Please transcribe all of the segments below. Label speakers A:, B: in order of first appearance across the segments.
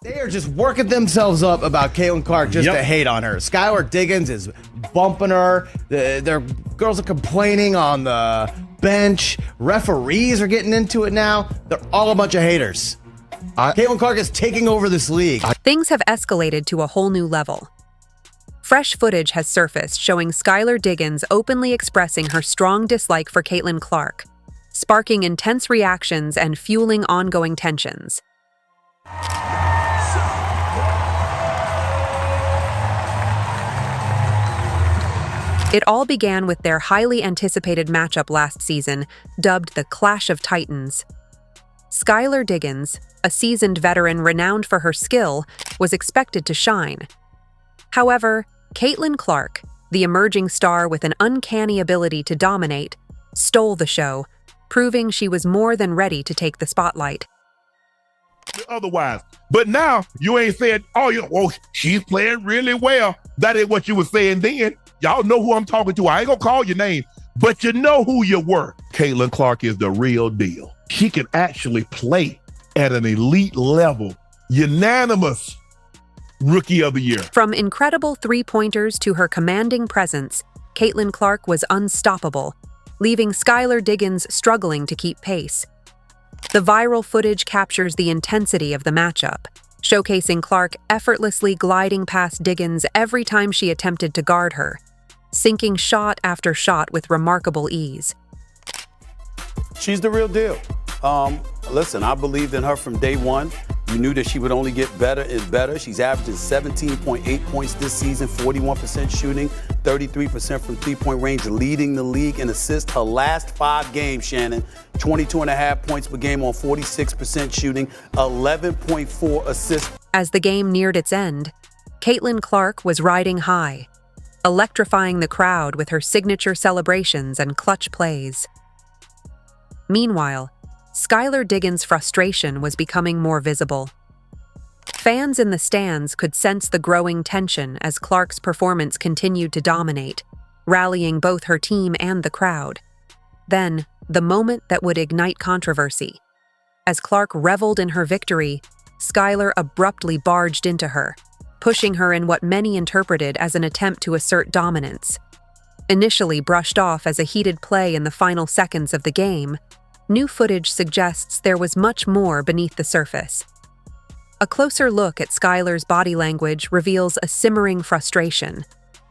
A: They are just working themselves up about Caitlin Clark just to hate on her. Skylar Diggins is bumping her. Their girls are complaining on the bench. Referees are getting into it now. They're all a bunch of haters. Caitlin Clark is taking over this league.
B: Things have escalated to a whole new level. Fresh footage has surfaced showing Skylar Diggins openly expressing her strong dislike for Caitlin Clark, sparking intense reactions and fueling ongoing tensions. It all began with their highly anticipated matchup last season, dubbed the Clash of Titans. Skylar Diggins, a seasoned veteran renowned for her skill, was expected to shine. However, Caitlin Clark, the emerging star with an uncanny ability to dominate, stole the show, proving she was more than ready to take the spotlight.
C: Otherwise, but now you ain't saying, oh, she's playing really well. That ain't what you were saying then. Y'all know who I'm talking to. I ain't gonna call your name, but you know who you were. Caitlin Clark is the real deal. She can actually play at an elite level. Unanimous Rookie of the Year.
B: From incredible three-pointers to her commanding presence, Caitlin Clark was unstoppable, leaving Skylar Diggins struggling to keep pace. The viral footage captures the intensity of the matchup, showcasing Clark effortlessly gliding past Diggins every time she attempted to guard her, sinking shot after shot with remarkable ease.
D: She's the real deal. Listen, I believed in her from day one. You knew that she would only get better and better. She's averaging 17.8 points this season, 41% shooting, 33% from three-point range, leading the league in assists. Her last 5 games, Shannon, 22.5 points per game on 46% shooting, 11.4 assists.
B: As the game neared its end, Caitlin Clark was riding high, electrifying the crowd with her signature celebrations and clutch plays. Meanwhile, Skylar Diggins' frustration was becoming more visible. Fans in the stands could sense the growing tension as Clark's performance continued to dominate, rallying both her team and the crowd. Then, the moment that would ignite controversy. As Clark reveled in her victory, Skylar abruptly barged into her, pushing her in what many interpreted as an attempt to assert dominance. Initially brushed off as a heated play in the final seconds of the game, new footage suggests there was much more beneath the surface. A closer look at Skylar's body language reveals a simmering frustration,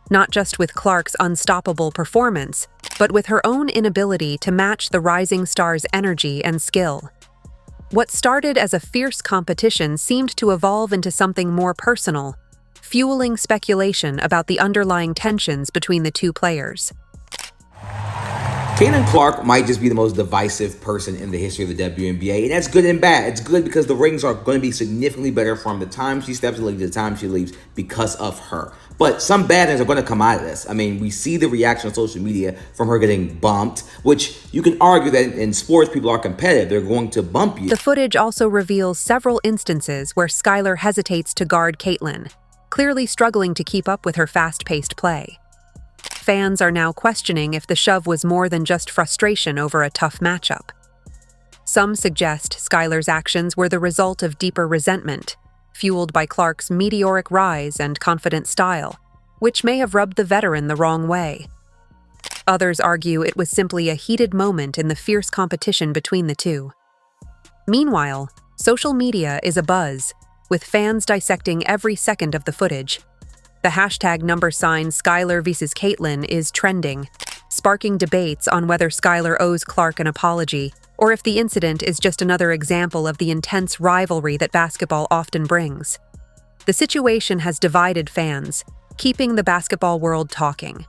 B: not just with Clark's unstoppable performance, but with her own inability to match the rising star's energy and skill. What started as a fierce competition seemed to evolve into something more personal, fueling speculation about the underlying tensions between the two players.
E: Caitlin Clark might just be the most divisive person in the history of the WNBA, and that's good and bad. It's good because the ratings are going to be significantly better from the time she steps in the league to the time she leaves because of her. But some bad things are going to come out of this. I mean, we see the reaction on social media from her getting bumped, which you can argue that in sports, people are competitive. They're going to bump you.
B: The footage also reveals several instances where Skylar hesitates to guard Caitlin, clearly struggling to keep up with her fast-paced play. Fans are now questioning if the shove was more than just frustration over a tough matchup. Some suggest Skylar's actions were the result of deeper resentment, fueled by Clark's meteoric rise and confident style, which may have rubbed the veteran the wrong way. Others argue it was simply a heated moment in the fierce competition between the two. Meanwhile, social media is abuzz, with fans dissecting every second of the footage. The hashtag #Skylar vs. Caitlin is trending, sparking debates on whether Skylar owes Clark an apology, or if the incident is just another example of the intense rivalry that basketball often brings. The situation has divided fans, keeping the basketball world talking.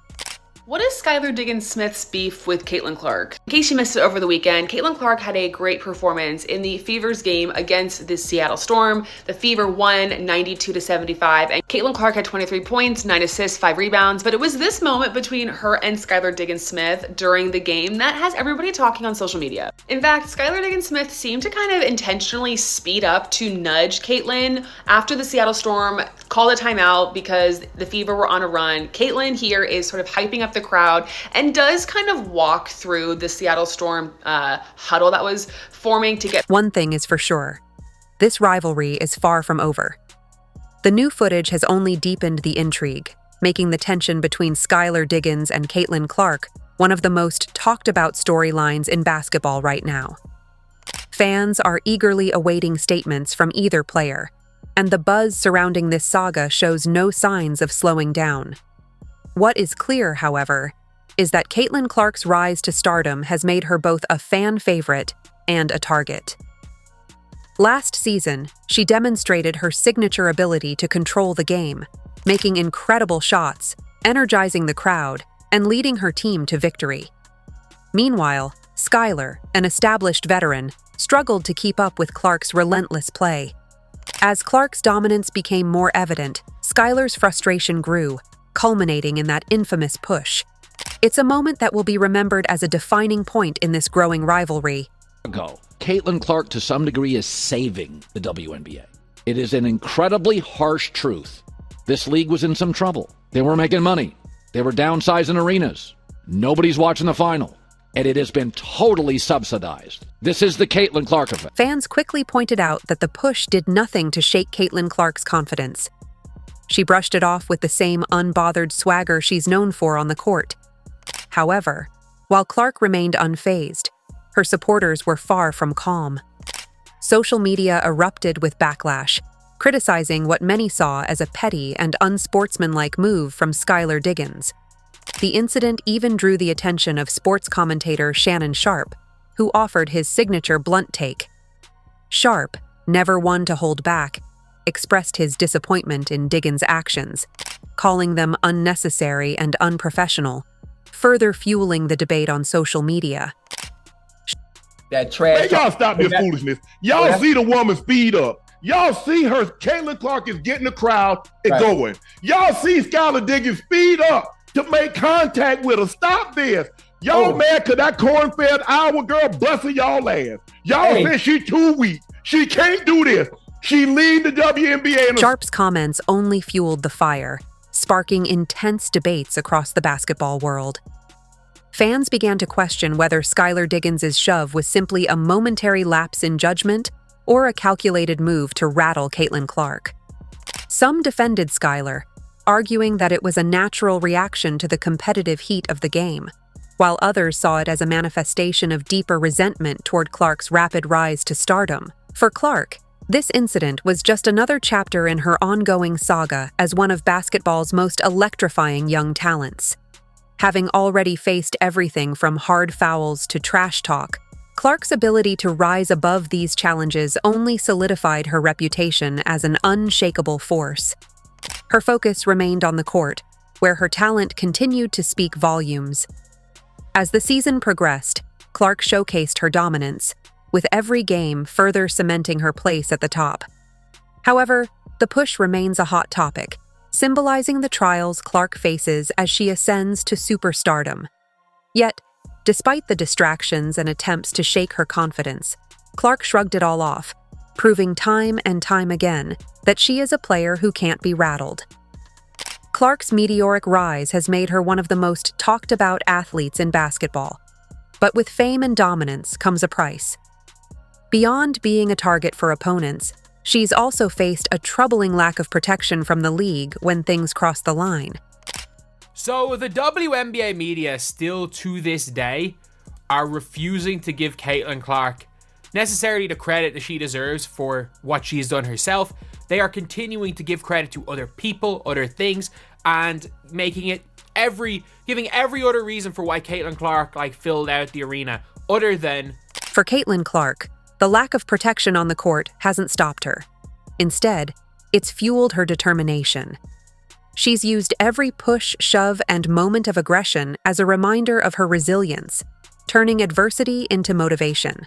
F: What is Skylar Diggins-Smith's beef with Caitlin Clark? In case you missed it over the weekend, Caitlin Clark had a great performance in the Fever's game against the Seattle Storm. The Fever won 92-75, and Caitlin Clark had 23 points, 9 assists, 5 rebounds, but it was this moment between her and Skylar Diggins-Smith during the game that has everybody talking on social media. In fact, Skylar Diggins-Smith seemed to kind of intentionally speed up to nudge Caitlin after the Seattle Storm called a timeout because the Fever were on a run. Caitlin here is sort of hyping up the crowd and does kind of walk through the Seattle Storm huddle that was forming to get.
B: One thing is for sure. this rivalry is far from over. The new footage has only deepened the intrigue, making the tension between Skylar Diggins and Caitlin Clark one of the most talked-about storylines in basketball right now. Fans are eagerly awaiting statements from either player, and the buzz surrounding this saga shows no signs of slowing down. What is clear, however, is that Caitlin Clark's rise to stardom has made her both a fan favorite and a target. Last season, she demonstrated her signature ability to control the game, making incredible shots, energizing the crowd, and leading her team to victory. Meanwhile, Skylar, an established veteran, struggled to keep up with Clark's relentless play. As Clark's dominance became more evident, Skylar's frustration grew, culminating in that infamous push. It's a moment that will be remembered as a defining point in this growing rivalry.
G: Caitlin Clark, to some degree, is saving the WNBA. It is an incredibly harsh truth. This league was in some trouble. They weren't making money. They were downsizing arenas. Nobody's watching the final. And it has been totally subsidized. This is the Caitlin Clark effect.
B: Fans quickly pointed out that the push did nothing to shake Caitlin Clark's confidence. She brushed it off with the same unbothered swagger she's known for on the court. However, while Clark remained unfazed, her supporters were far from calm. Social media erupted with backlash, criticizing what many saw as a petty and unsportsmanlike move from Skylar Diggins. The incident even drew the attention of sports commentator Shannon Sharpe, who offered his signature blunt take. Sharpe, never one to hold back, expressed his disappointment in Diggins' actions, calling them unnecessary and unprofessional, further fueling the debate on social media.
H: That trash.
C: Man, y'all stop this foolishness. Y'all see the woman speed up. Y'all see her. Caitlin Clark is getting the crowd and going. Y'all see Skylar Diggins speed up to make contact with her. Stop this. Y'all mad because that corn-fed Iowa girl busting y'all ass. Y'all said she too weak. She can't do this. She lead the WNBA.
B: Sharpe's comments only fueled the fire, sparking intense debates across the basketball world. Fans began to question whether Skylar Diggins' shove was simply a momentary lapse in judgment or a calculated move to rattle Caitlin Clark. Some defended Skylar, arguing that it was a natural reaction to the competitive heat of the game, while others saw it as a manifestation of deeper resentment toward Clark's rapid rise to stardom. For Clark, this incident was just another chapter in her ongoing saga as one of basketball's most electrifying young talents. Having already faced everything from hard fouls to trash talk, Clark's ability to rise above these challenges only solidified her reputation as an unshakable force. Her focus remained on the court, where her talent continued to speak volumes. As the season progressed, Clark showcased her dominance, with every game further cementing her place at the top. However, the push remains a hot topic, symbolizing the trials Clark faces as she ascends to superstardom. Yet, despite the distractions and attempts to shake her confidence, Clark shrugged it all off, proving time and time again that she is a player who can't be rattled. Clark's meteoric rise has made her one of the most talked-about athletes in basketball. But with fame and dominance comes a price. Beyond being a target for opponents, she's also faced a troubling lack of protection from the league when things cross the line.
I: So the WNBA media still to this day are refusing to give Caitlin Clark necessarily the credit that she deserves for what she's done herself. They are continuing to give credit to other people, other things, and making it giving every other reason for why Caitlin Clark filled out the arena other than...
B: For Caitlin Clark, the lack of protection on the court hasn't stopped her. Instead, it's fueled her determination. She's used every push, shove, and moment of aggression as a reminder of her resilience, turning adversity into motivation.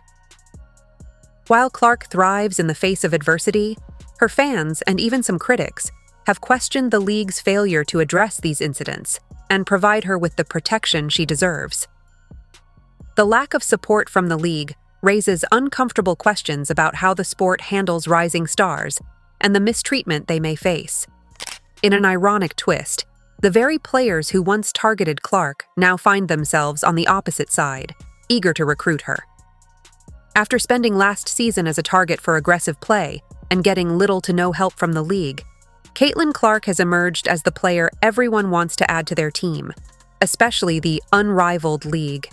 B: While Clark thrives in the face of adversity, her fans, and even some critics, have questioned the league's failure to address these incidents and provide her with the protection she deserves. The lack of support from the league raises uncomfortable questions about how the sport handles rising stars and the mistreatment they may face. In an ironic twist, the very players who once targeted Clark now find themselves on the opposite side, eager to recruit her. After spending last season as a target for aggressive play and getting little to no help from the league, Caitlin Clark has emerged as the player everyone wants to add to their team, especially the unrivaled league.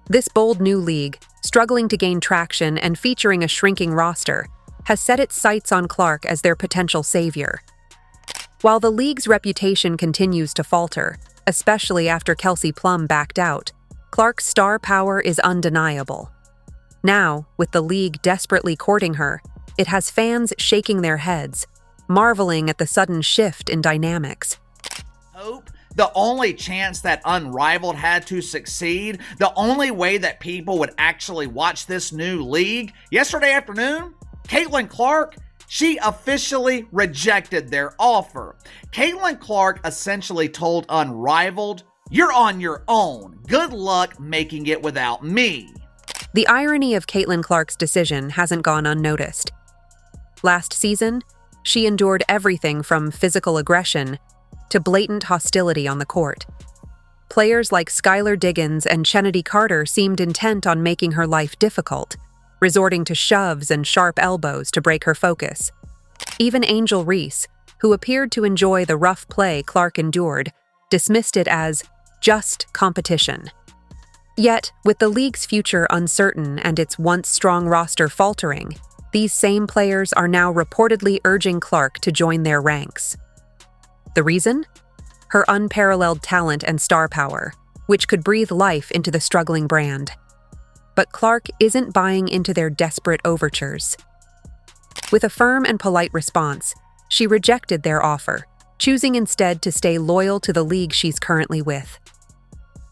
B: This bold new league, struggling to gain traction and featuring a shrinking roster, has set its sights on Clark as their potential savior. While the league's reputation continues to falter, especially after Kelsey Plum backed out, Clark's star power is undeniable. Now, with the league desperately courting her, it has fans shaking their heads, marveling at the sudden shift in dynamics.
J: Hope, the only chance that Unrivaled had to succeed, the only way that people would actually watch this new league, yesterday afternoon, Caitlin Clark, she officially rejected their offer. Caitlin Clark essentially told Unrivaled, "You're on your own. Good luck making it without me."
B: The irony of Caitlin Clark's decision hasn't gone unnoticed. Last season, she endured everything from physical aggression to blatant hostility on the court. Players like Skylar Diggins and Kennedy Carter seemed intent on making her life difficult, resorting to shoves and sharp elbows to break her focus. Even Angel Reese, who appeared to enjoy the rough play Clark endured, dismissed it as just competition. Yet, with the league's future uncertain and its once strong roster faltering, these same players are now reportedly urging Clark to join their ranks. The reason? Her unparalleled talent and star power, which could breathe life into the struggling brand. But Clark isn't buying into their desperate overtures. With a firm and polite response, she rejected their offer, choosing instead to stay loyal to the league she's currently with.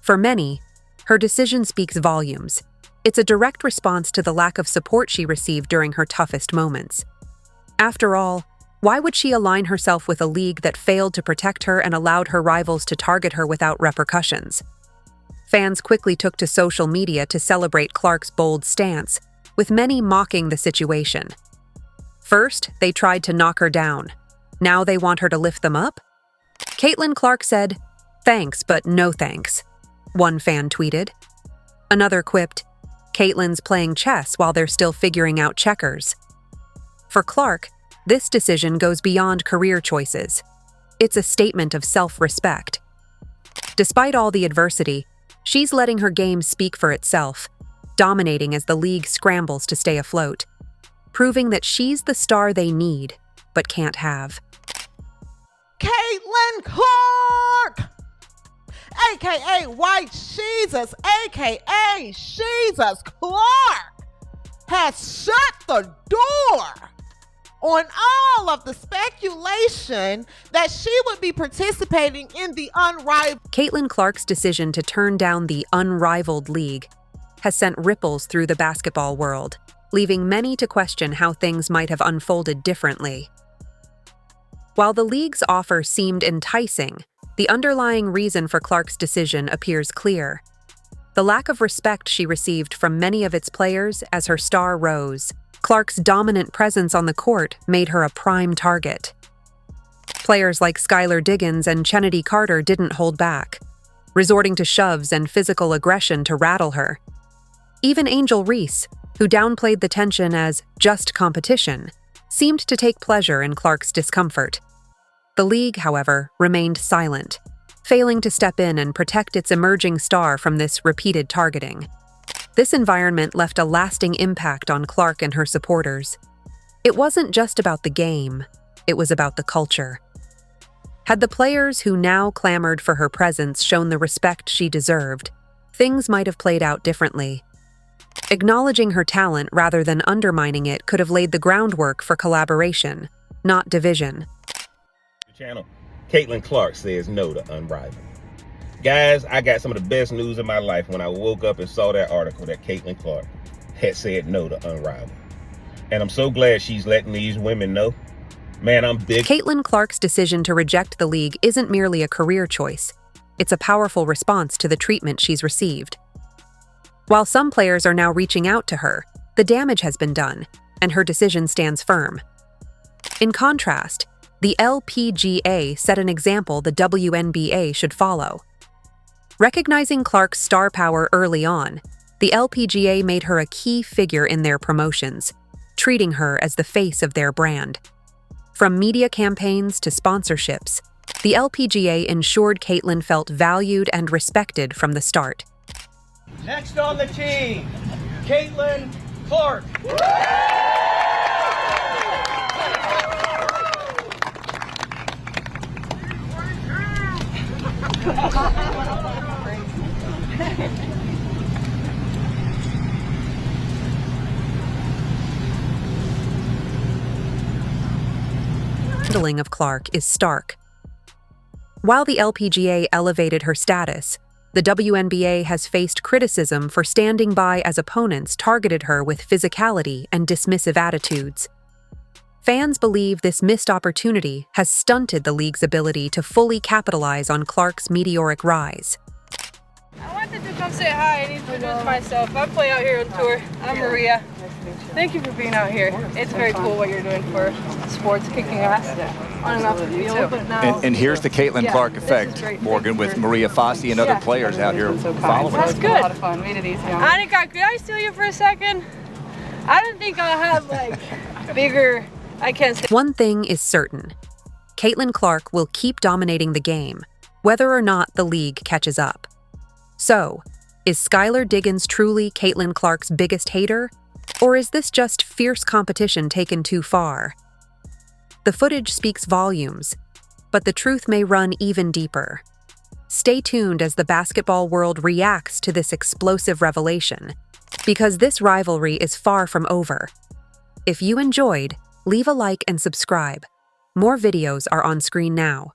B: For many, her decision speaks volumes. It's a direct response to the lack of support she received during her toughest moments. After all, why would she align herself with a league that failed to protect her and allowed her rivals to target her without repercussions? Fans quickly took to social media to celebrate Clark's bold stance, with many mocking the situation. First, they tried to knock her down. Now they want her to lift them up? Caitlin Clark said, "Thanks, but no thanks," one fan tweeted. Another quipped, "Caitlin's playing chess while they're still figuring out checkers." For Clark, this decision goes beyond career choices. It's a statement of self-respect. Despite all the adversity, she's letting her game speak for itself, dominating as the league scrambles to stay afloat, proving that she's the star they need, but can't have.
K: Caitlin Clark! AKA White Jesus, AKA Jesus Clark, has shut the door on all of the speculation that she would be participating in the unrivaled.
B: Caitlin Clark's decision to turn down the unrivaled league has sent ripples through the basketball world, leaving many to question how things might have unfolded differently. While the league's offer seemed enticing, the underlying reason for Clark's decision appears clear. The lack of respect she received from many of its players as her star rose. Clark's dominant presence on the court made her a prime target. Players like Skylar Diggins and Kennedy Carter didn't hold back, resorting to shoves and physical aggression to rattle her. Even Angel Reese, who downplayed the tension as just competition, seemed to take pleasure in Clark's discomfort. The league, however, remained silent, failing to step in and protect its emerging star from this repeated targeting. This environment left a lasting impact on Clark and her supporters. It wasn't just about the game, it was about the culture. Had the players who now clamored for her presence shown the respect she deserved, things might have played out differently. Acknowledging her talent rather than undermining it could have laid the groundwork for collaboration, not division.
L: Channel, Caitlin Clark says no to Unrivaled. Guys, I got some of the best news in my life when I woke up and saw that article that Caitlin Clark had said no to Unrivaled. And I'm so glad she's letting these women know. Man, I'm big.
B: Caitlin Clark's decision to reject the league isn't merely a career choice. It's a powerful response to the treatment she's received. While some players are now reaching out to her, the damage has been done, and her decision stands firm. In contrast, the LPGA set an example the WNBA should follow. Recognizing Clark's star power early on, The LPGA made her a key figure in their promotions, treating her as the face of their brand. From media campaigns to sponsorships, the LPGA ensured Caitlin felt valued and respected from the start.
H: Next on the tee, Caitlin Clark.
B: Handling of Clark is stark. While the LPGA elevated her status, the WNBA has faced criticism for standing by as opponents targeted her with physicality and dismissive attitudes. Fans believe this missed opportunity has stunted the league's ability to fully capitalize on Clark's meteoric rise.
M: I wanted to come say hi and introduce myself. I play out here on tour. I'm Maria. Thank you for being out here. It's very cool what you're doing for sports, kicking ass on and off the field.
N: And here's the Caitlin Clark effect, Morgan, with Maria Fossey and other players out here following.
M: That's good. A lot of fun. Made it easy. Annika, could I steal you for a second? I don't think I'll have bigger. I can't say.
B: One thing is certain: Caitlin Clark will keep dominating the game, whether or not the league catches up. So, is Skylar Diggins truly Caitlin Clark's biggest hater? Or is this just fierce competition taken too far? The footage speaks volumes, but the truth may run even deeper. Stay tuned as the basketball world reacts to this explosive revelation, because this rivalry is far from over. If you enjoyed, leave a like and subscribe. More videos are on screen now.